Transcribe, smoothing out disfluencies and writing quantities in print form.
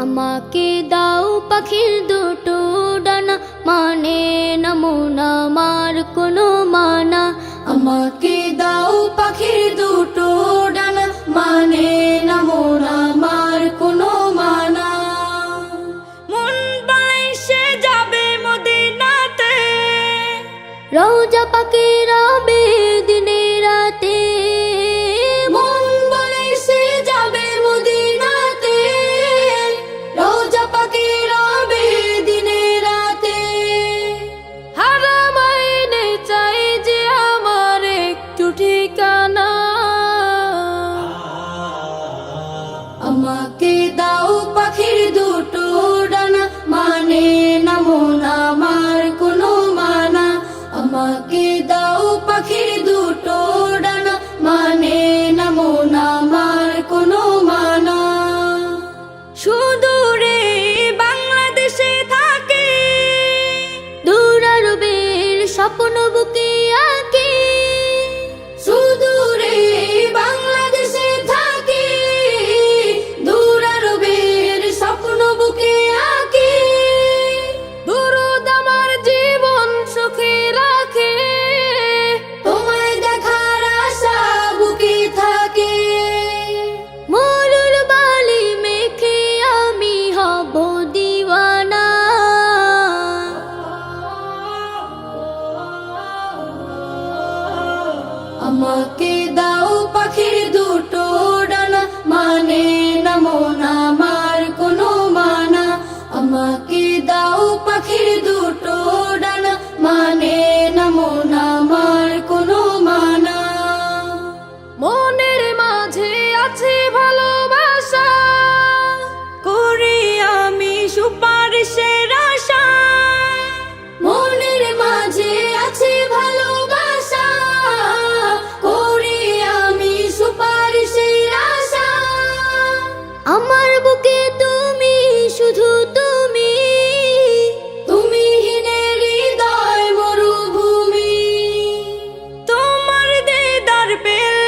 আমাকে দাও পাখির দুটো ডানা, মানে না মন আমার কোনো মানা। আমাকে দাও পাখির দুটো ডানা, মানে না মন আমার কোনো মানা। মন বলে সে যাবে মদিনাতে, রওজা পাকে রবে দিনে রাতে। মন বলে সে যাবে মদিনাতে, রওজা পাকে রবে দিনে রাতে। হারাম আইনে চাই যে আমার একটু ঠিকানা। আমাকে দাও পাখির দুটো ডানা, মানে না মন আমার কোনো মানা। আমাকে দাও পাখির দুটো ডানা, মানে না মন আমার কোনো মানা। সুদূরে বাংলাদেশে থাকে, দূর আরবের স্বপ্ন বুকে আঁকে। সুদূরে বাংলাদেশে থাকে, দূর আরবের স্বপ্ন বুকে আঁকে। দুরুদ আমার জীবন সুখে রাখে, তোমায় দেখার আশা বুকে থাকে। মরুর বালি মেখে আমি হব দিওয়ানা। আমাকে দাও পাখির দুটো ডানা, মানে না মন আমার কোনো মানা। আমাকে দাও পাখির দুটো ডানা, মানে না মন আমার কোনো মানা। মনের মাঝে আছে ভালোবাসা, করি আমি সুপারিশের আশা। মনের মাঝে আছে ভালোবাসা, করি আমি সুপারিশের আশা। আমার বুকে তুমি, শুধু তুমি। তুমি হীনের হৃদয় মরুভূমি, তোমার দেদার পেলে